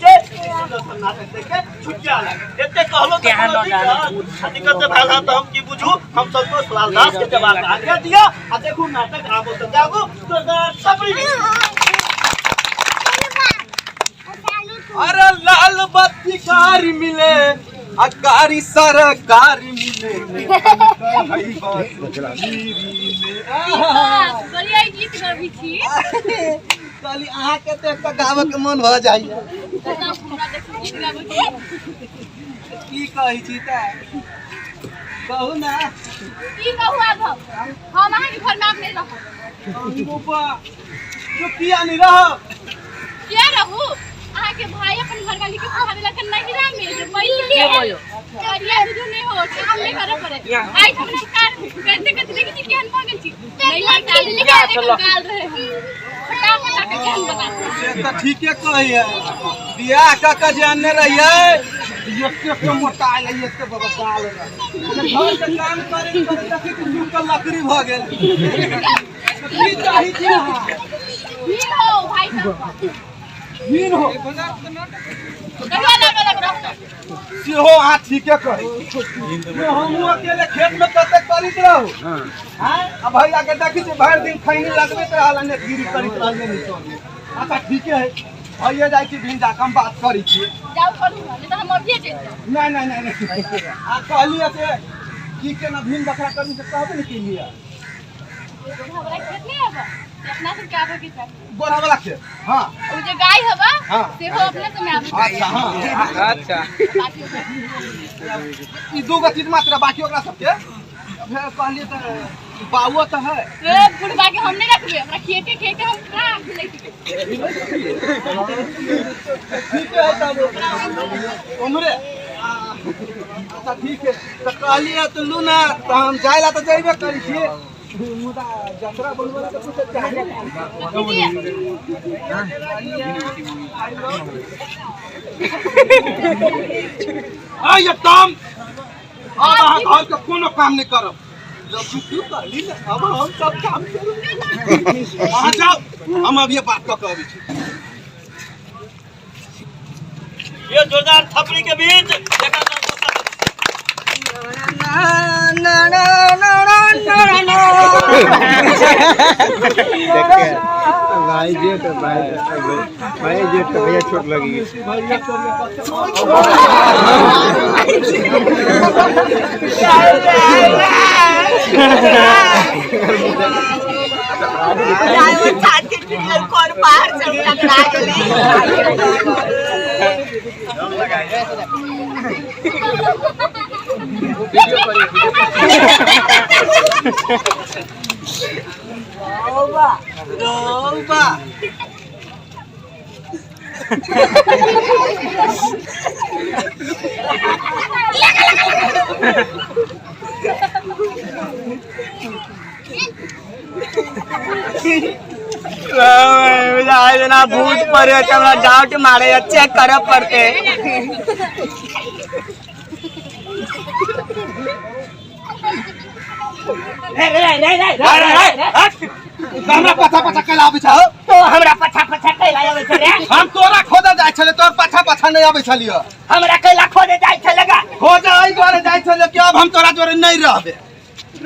नाटक देख के छुट्टिया एते कहलो तो दिक्कत भेल है तो हम की बुझू हम संतोष लाल दास के जवाब आज्ञा दिया आ देखू नाटक आबो तो जागो तो सबरी अरे लाल बत्ती कारी मिले अकारी सरकारी मिले बढ़िया गीत गाबी छी कली अहाँ के तो एक गावे के मन भ जाइए की कहि छी त कहू ना की कहू आब हम अहाँ के घर में आप नहीं रहो जो किया नहीं रहो क्या रहू अहाँ के भाई अपन घर वाली के पढ़ावे ला के नहीं राम में जो पहिले है करिया जो नहीं हो काम नहीं करे पड़े आई हम कार करते करते देखी छी केहन भ गेल छी नहीं हाल चाल लेके गाल रहे हम फटाफट के केहन बता से त ठीके कहि है बियाह का जानने रहिए एक मोटा आइल एक बाबा गाल घर के काम करे करे देखी कि जुक लकड़ी भ गेल की चाहि छी अहाँ हीन हो भाई साहब हीन हो करवा लग रहो सेहो अहाँ ठीके कही हम अकेले खेत में कते करित रहू हां अब भैया के देखी छी भर दिन खैनी लगबे रहल ने गिरी करित रहल ने सोने अच्छा ठीके है भैया जाई छी भिंडा कम बात करी छी जाओ करू नहीं तो हम अभी जे नहीं आ कहलिए से की के ना भिंड बकरा करी से कहबे न केलिए हमरा खेत नहीं है अपना से क्या होगी सर बोरा वाला खेत हां वो जो गाय हवा हाँ। से हो अपने से मैं अच्छा हां अच्छा ई दो गो चीज मात्र बाकी ओकरा सबके फिर कहलिए त बाउआ त है ए बुढ़वा के हम नहीं रखबे हमरा खेते खेते हम का ले ठीक है तब उमरे अच्छा ठीक है त कहलिए त लूना त हम जाइला त जइबे करी छी मुदा जतरा बनवाला त कुछ चाहिए आ ये काम अब अहाँ घर के कोनो काम नहीं करब जब तू कहली न अब हम सब काम करू अहाँ जाओ हम अब ये बात क आबै छी ये जोरदार थपड़ी के बीच देखा भाई जी तो भाई जी तो भैया छोट लगी ना भूत पड़े हमरा डाउट मारे चेक करे पड़ते हमरा पछा पछा कैला आबै छ तो हमरा पछा पछा कैला आबै छ रे हम तोरा खोदे जाय छले तोर पछा पछा नहीं आबै छलियो हमरा कैला खोदे जाय छलेगा खोदे एहि दुआरे जाय छले कि अब हम तोरा जोरे नहीं रहबे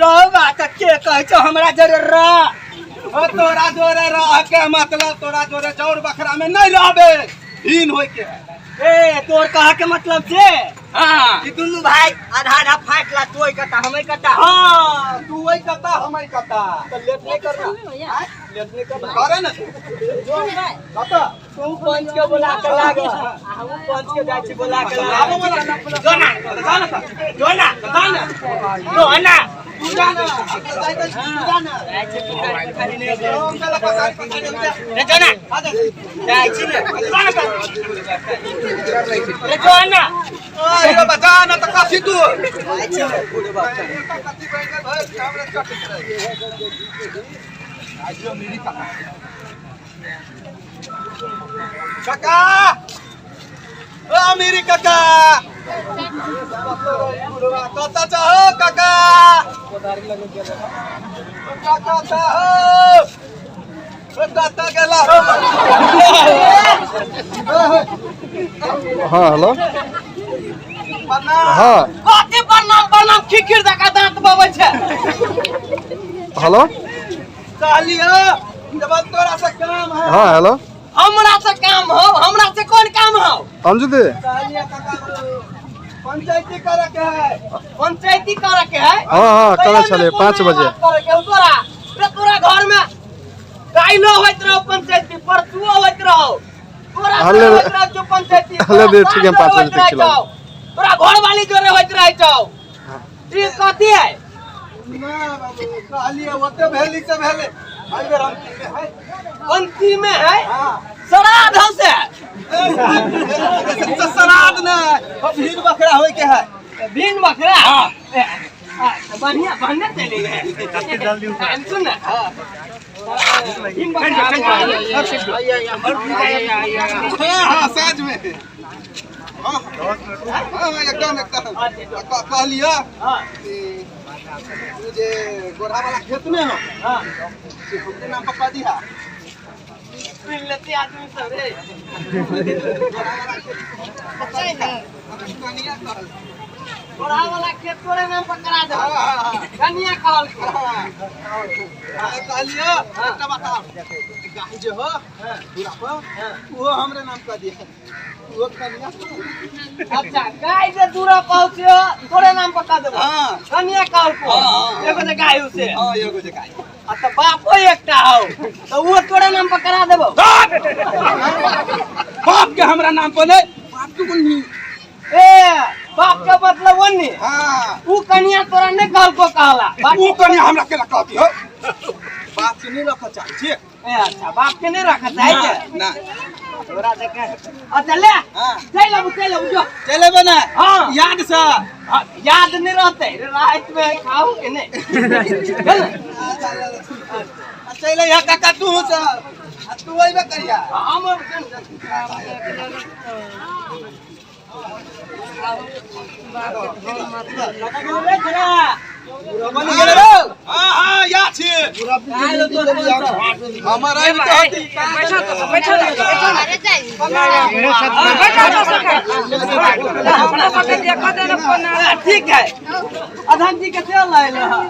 रहबा त के कहै छ हमरा जोरे रह ओ तोरा जोरे रह के मतलब तोरा जोरे चौर बखरा में नहीं रहबे हीन होय के ए तोर कहा के मतलब छे हां कि दुनु भाई आधा आधा फाटला तोय कता हमई कता हां तू वही कता हमई कता तो लेट नहीं करना लेट नहीं करना करे ना जो कता तू पंच के बुला के लाग हम पंच के जाय छी बुला के लाग जोना जोना जोना तू जाना तू जाना रे जोना जाय छी ने रे जोना ओए बता ना त काफी तू काका ओ मेरी काका कता चाहो काका काका चाहो कता गेला हाँ हेलो हाँ कथी प्रणाम प्रणाम खिखिर दका दांत बबै छै हेलो कहलियो जब तोरा से काम है हाँ हेलो हमरा से काम हो हमरा से कोन काम हो अंजू दे कहलियो काका पंचायती करे के है पंचायती करे के है हाँ हाँ करे चले 5 बजे करे के तोरा रे तोरा घर में काइलो होइत रहो पंचायती परसुओ होइत रहो तोरा हल्ले होइत रहो जो पंचायती हल्ले दे ठीक है 5 बजे तक खिलाओ तोरा घर वाली जोरे होइत रह जाओ ई कथी है ना बाबू कहलिए ओते भेली से भेले आई बेर अंतिम में है हां श्राद्ध से श्राद्ध ना भीड़ बकरा होय के है भीन बकरा बढ़िया बढ़िया चले गए सुन ना भीन बकरा हां साँझ में हां एकदम कहलिए हां मुझे गोढ़ा वाला खेत में हो हां हमके नाम पप्पा दिया लेते आदमी सब रे गोढ़ा वाला खेत तोरे नाम पर करा दे कन्या कहल कहलिए एकटा बताओ गाय जो हो पूरा पर वो हमरे नाम का दिया वो कन्या अच्छा गाय से दूरा पहुंचियो तोरे नाम पर कर देबो हां कन्या कहल को एगो जे गाय उसे हां एगो जे गाय अच्छा बापो एकटा हो तो वो तोरे नाम पर करा देबो बाप के हमरा नाम पर नहीं बाप के कोन नहीं ए बाप के मतलब वन्नी हां ऊ कन्या तोरा ने कहल को कहला वो कन्या हमरा के कहती हो बाप से नहीं रखा चाहिए ए अच्छा बाप के नहीं रखा चाहिए ना तोरा देखे अच्छा ले चल अब जो चले बना हां याद से याद नहीं रहते रात में खाओ के नहीं चल चले या काका तू से तू आइबे करिया हम हां हां या छी हमारा ही तो होती ठीक है अधन जी के चल आइल हां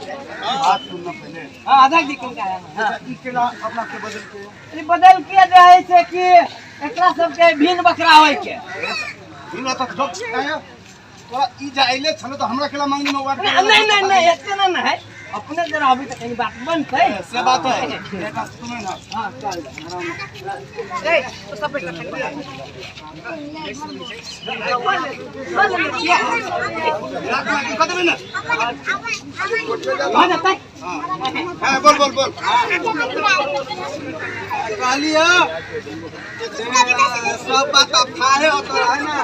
अधन जी कौन का है ई केला अपना के बदल के ई बदल के रहे छै कि एकरा सब के भीन बकरा होय के इना तो जब आया तो ई जाइले छलो तो हमरा केला मांगनी में वाट नहीं इतना ना है अपने जरा अभी तक कहीं बात बनते से बात है तुम्हें ना हां चल ए तो सब कदम ना आ जाता है हां बोल कहलिए सब बात अब था है तो है ना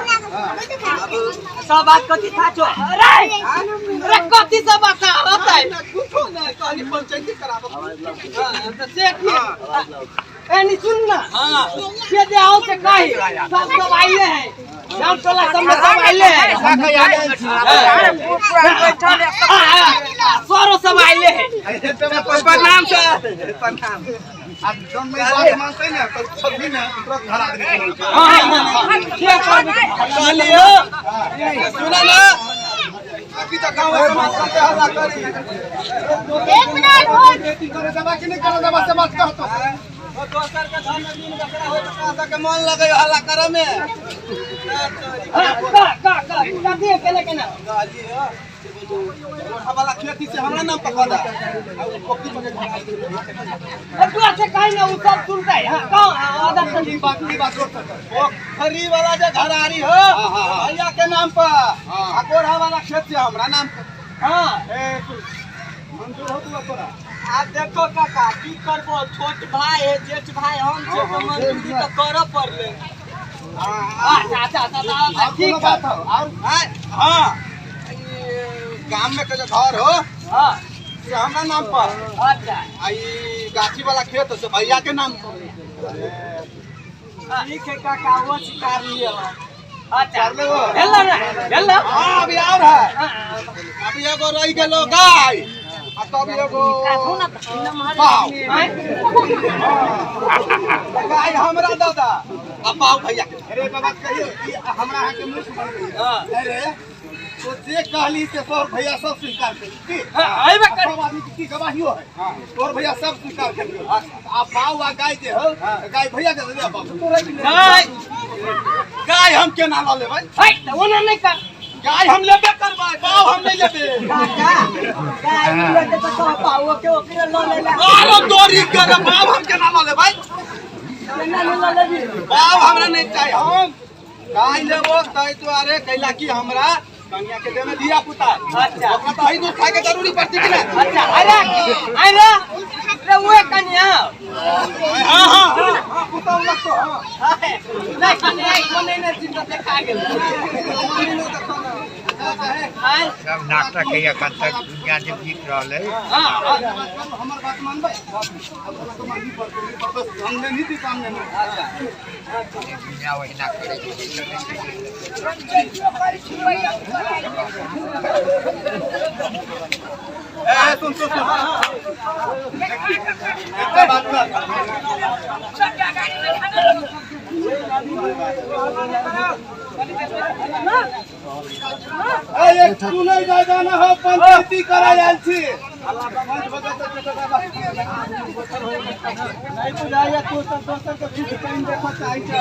सब बात कथी था छो अरे कथी सब बात होता है कुछो ना कहली पंचायती कराबो हां तो सेठ एनी सुन ना हां के दे आओ से काहे सब आइले हैं गांव टोला सब में सब आइले हैं अरे पूरा बैठल सोरो सब आइले हैं प्रणाम से प्रणाम अब जब मैं बात मानते ना तो सब भी ना तुरंत घर आदमी हां क्या कर कहलिए सुना ना अभी तक गांव समाज करते हल्ला करी एक मिनट हो खेती करे दबा कि नहीं करे दबा से बात कहतो दोसर के धन दिन बकरा हो तो के मन लगे हल्ला करे में का दे के ना कहलिए हमारा खेती से हमरा नाम पकड़ दा कोकी पकड़ तू अच्छा काहे ना उ सब सुनता है हां कौन आधा की बात वो खरी वाला जो घरारी हो भैया के नाम पर अकोरा वाला खेत से हमरा नाम पर हां ए मंजूर हो तू अकोरा आप देखो काका की करबो छोट भाई है जेठ भाई हम छे तो मंजूरी तो करऽ पड़ले अच्छा ठीक है हां गांव में के जो घर हो हां से हमरा नाम पर अच्छा आई गाछी वाला खेत से भैया के नाम पर ठीक है काका वो शिकार लिए अच्छा हेलो हां अभी आ रहा है अभी एगो रह गेलो गाय आ तब एगो पाव गाय हमरा दादा आ पाव भैया के अरे बाबा कहियो कि हमरा अहाँ के मुख बन गई अरे तो जे कहली से तोर भैया सब स्वीकार कर की आइबे कर सब आदमी की गवाहियो है तोर भैया सब स्वीकार कर लियो आ पाव आ गाय जे हो गाय भैया के दे बाप तोरा की नहीं गाय हम केना ल लेबै है त ओना नहीं कर गाय हम लेबे करबै पाव हम नहीं लेबे गाय ले के तो पाव के ओकरे ल ले आरो तोरी के पाव हम केना ल लेबै केना ले लेबी पाव हमरा नहीं चाहिए हम गाय लेबो तै दुआरे कैला की हमरा कन्या के देने दिया पुता अच्छा ओकरा त ही दूध खाए के जरूरी पड़ती कि ना अच्छा अरे रे वो कन्या हां हां पुता लग तो हां नहीं कन्या कोने ने चिंता देखा गेल सब नाटक है अखन तक दुनिया जे जीत रहल है हां हमर बात मानबै तो मानही पड़ते हमने नीति सामने में अच्छा दुनिया वही ना करे ए सुन सुन एक बात कर ए एक सुनै जाना हो पंचायती कराय आयल छी नहीं बुझाया तू सब दोसर के कुछ टाइम देखो चाहि छ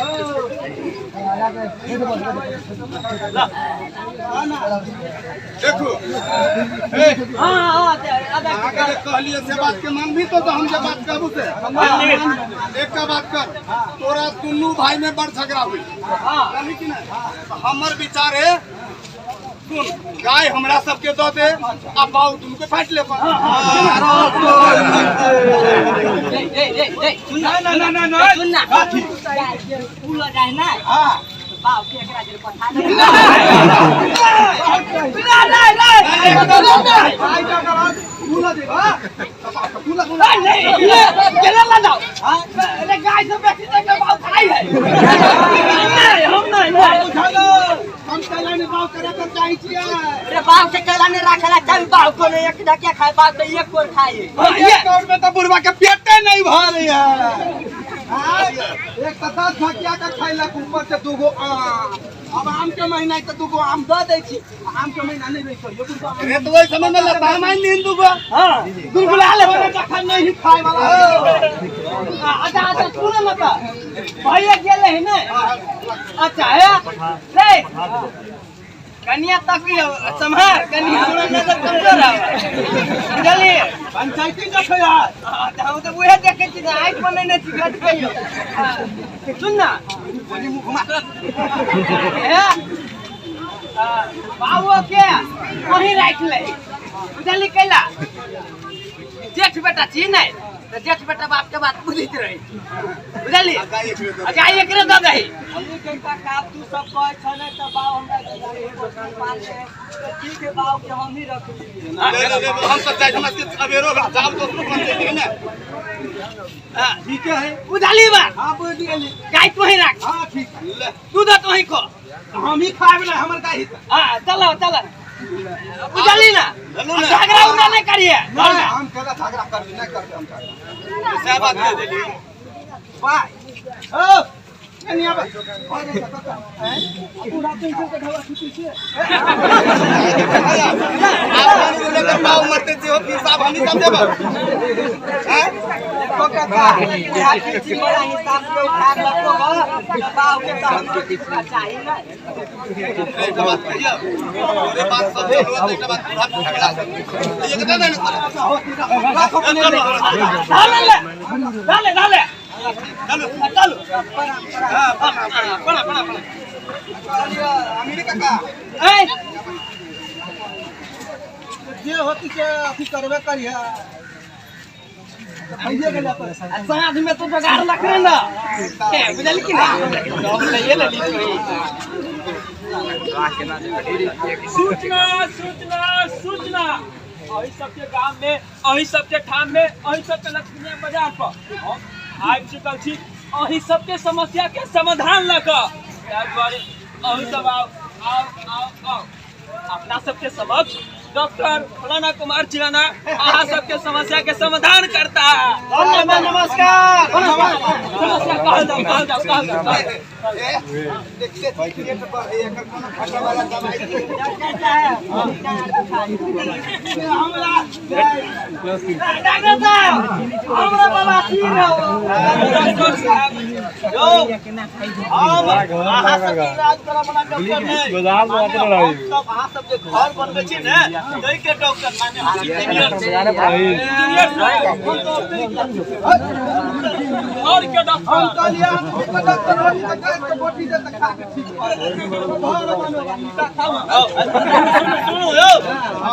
देखो हां हां आगे कहलिए से बात के मान भी तो हम जे बात कहबू से एक का बात कर तोरा दुनू भाई में बड़ झगड़ा हुई हां जानी कि ना हमर विचार है सुन गाय हमरा सबके दो दे आ पाऊ तुमके फाट ले सुन ना सुन ना फूल जाए ना हां बाप के एकरा जे पठा दे नहीं केना ला जाओ अरे गाय से बेसी तक बाप खाई है नहीं हम नहीं हम कैला ने बाव करे कर चाहि छियै अरे बाप के केला ने राखेला चाहे बाप को ने एक ढकिया खाए बाप तो एक कोर खाए एक कौर में तो बुढ़वा के पेटे नहीं भर है एक तता झकिया का खैला ऊपर से दूगो आम अब आम के महीना है तो दूगो आम दे दै छी आम के महीना नहीं रही तो अरे तो वही समय में लता मान लीन दूगो हां गुलगुला ले बने जखन नहीं खाए वाला अच्छा अच्छा सुन मत भैया गेले है ना अच्छा है ले कन्या तक संभार कन्या थोड़ा नजर कमजोर है बुझलिए पंचायती देखो यार हम तो वही देखे छी आइट पर नहीं छी गट कहियो सुन ना बोली मुंह घुमा बाबू के वही राख ले बुझली कैला जेठ बेटा छी नहीं तो जेठ बेटा बाप के बात बुझित रही बुझली गाय एकरे दे दही हमनी के का तू सब कह छ ने त बाप हमरा के गाड़ी दुकान पास है तो ठीक है बाप के हम ही रख ली हम सब चाहे समझ के अबेरो जाओ तो पंचायती है ना हां ठीक है बुझली बा हां बुझली गाय तो ही रख हां ठीक है दूध तो ही को हम ही खाए वाला हमर गाय हां चलो चलो बुझली ना झगड़ा उड़ा नहीं करिए हम केला झगड़ा कर नहीं करते हम झगड़ा बात दे देली वाह ओ कनिया बा पूरा पैसा के ढवा छुटी से आप बोले तो पाव मरते जो हिसाब हम ही सब देब हैं कोका का यहाँ की चिमड़ा हिसाब से उठा लगो बाव के तो हमको किसका चाहिए ना एक बात कहियो अरे बात सब हो तो एक बात पूरा झगड़ा ये कहता नहीं डाले डाले चलो चलो हां बना अमेरिका का ए जे होती के अथी करबे करिया भैया के जाता साथ में तो जगाड़ लग रहे ना बुझल की ना ये ले ली सूचना सूचना सूचना अही सबके गांव में अही सबके ठाम में अही सबके लक्ष्मी बाजार पर हम आबि चुकल छी अही सबके समस्या के समाधान ल क ताहि दुआरे अही सब आओ आओ आओ आओ अपना सबके समक्ष डॉक्टर फलाना कुमार चिलाना अहाँ सबके समस्या के समाधान करता है। नमस्कार समस्या कहल जाओ। डॉक्टर साहब हमरा बाबा तीन हो। डॉक्टर साहब अहाँ सबके इलाज करब वाला डॉक्टर नहीं। गोदाम में आते रही। हम सब अहाँ सब जे घर बनबै छी ने तै के डॉक्टर माने हम इंजीनियर और क्या डॉक्टर सुनो यो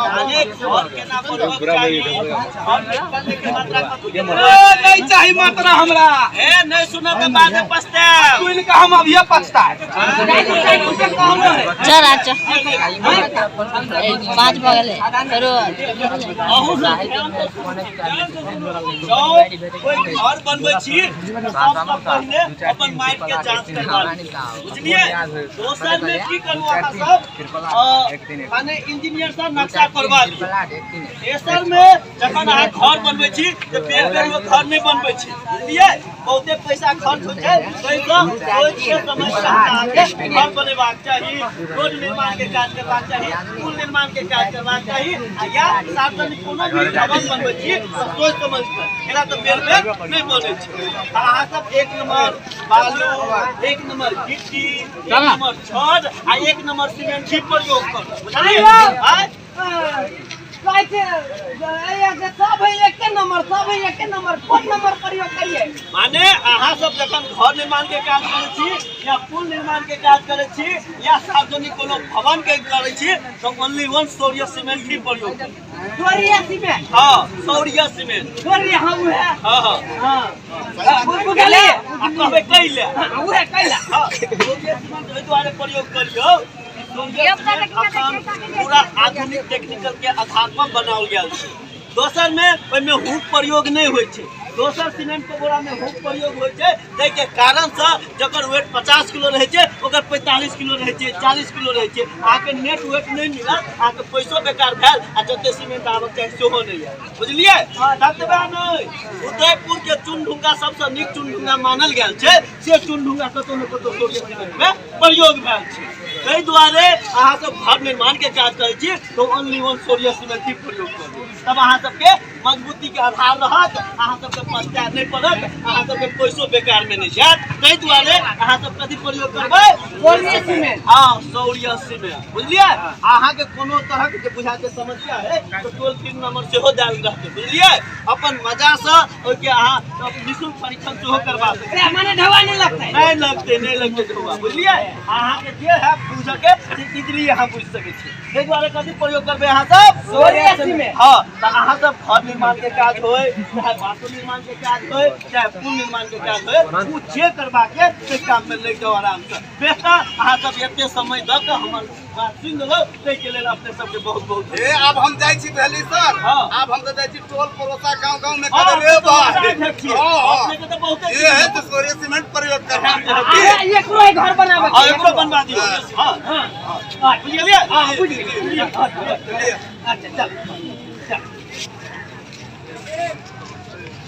आने घर के ना परवक चाहिए और निकलने के मात्रा नहीं चाहिए मात्रा हमरा ए नहीं सुनो के बाद में पछताए सुन के हम अभी पछताए। चल अच्छा 5 बगल करो कोई घर बनबै छी सब पहले अपन माइंड के जांच करवा बुझलिए। दोसर में की करू अहाँ सब माने इंजीनियर से नक्शा करवा ली। तेसर में जखन अहाँ घर बनबै छी त बेर घर नहीं बनबै छी बुझलिए। बहुते पैसा खर्च हो छै तै सोच के समझ के आगे घर बनेबाक चाहिए, रोड निर्माण के काज करबाक चाहिए, पुल निर्माण के काज करबाक चाहिए या सार्वजनिक कोनो भी भवन बनबै छी सोच समझ के। एना त बेर नहीं बनै छै। अहाँ सब 1 नंबर बालू, 1 नंबर गिट्टी, 1 नंबर छड़ आ 1 नंबर सीमेंट की प्रयोग करू बुझलिए। सब एक नंबर कोन नंबर प्रयोग करिए माने अहाँ सब जखन घर निर्माण के काज करै छी या पुल निर्माण के काज करै छी या सार्वजनिक कोनो भवन के करै छी तो ओनली 1 सौर्य सीमेंट ही प्रयोग करू। सोरिया सीमेंट हां सौर्य सीमेंट सोरिया हम है हां बुझले आ कहबे कैले उहे कैला सौर्य सीमेंट ओइ द्वारे प्रयोग करियो पूरा आधुनिक टेक्निकल के आधार पर बनाओल गेल छै। दोसर में ओइ में हुक प्रयोग नहीं होय छै। दोसर सीमेंट के बोरा में हुक प्रयोग होय छै तै के कारण से जकर वेट 50 किलो रहै छै ओकर 45 किलो रहै छै, 40 किलो रहै छै। आके नेट वेट नहीं मिलत, आके पैसो बेकार भेल आ जते सीमेंट आवक चाही सेहो नहीं है बुझलिए। ततबे नहीं उदयपुर के चुनढुंगा सबसे नीक चुनढुंगा मानल गेल छै से चुनढुंगा कतौ न कतौ सौर्य सीमेंट में प्रयोग भेल छै। तै दुआरे अहाँ सब घर निर्माण के काज करै छी तो ओनली 1 सौर्य सीमेंट ही प्रयोग करू, तब अहाँ सबके मजबूती के आधार रहत, अहाँ सबके पछताए नहीं पड़त, अहाँ सबके पैसो बेकार में नहीं जात। तै दुआरे अहाँ सब कथि प्रयोग करबै सौर्य सीमेंट। हां सौर्य सीमेंट बुझलिए। अहाँ के कोनो तरह के बुझा के समस्या है तो टोल फ्री नंबर से हो जाल रहते बुझलिए। अपन मजा से ओइ के अहाँ निशुल्क परीक्षण सेहो करबा सकते अरे माने ढवा नहीं लगता नहीं लगते ढवा बुझलिए। अहाँ के जे है बुझ के इजीली अहाँ बुझ सकै छी। तै दुआरे कथि प्रयोग करबै अहाँ सब सौर्य सीमेंट। हां त अहाँ सब घर निर्माण के काज होय चाहे बाथरूम निर्माण के काज होय चाहे पुल निर्माण के काज होय उ जे करबा के से काम में लग जाओ आराम से। बेटा अहाँ सब एते समय द के हमर बात सुन लो तै के लेल अपने सबके बहुत बहुत ए अब हम जाय छी भेली सर। हाँ। अब हम तो जाय छी टोल परोसा गांव में करे रे बा अपने के तो बहुत ये है तो सौर्य सीमेंट प्रयोग करना अरे एकरो घर बनावे हां एकरो बनवा दियो। हां हां बुझलिए। हां बुझलिए। अच्छा चल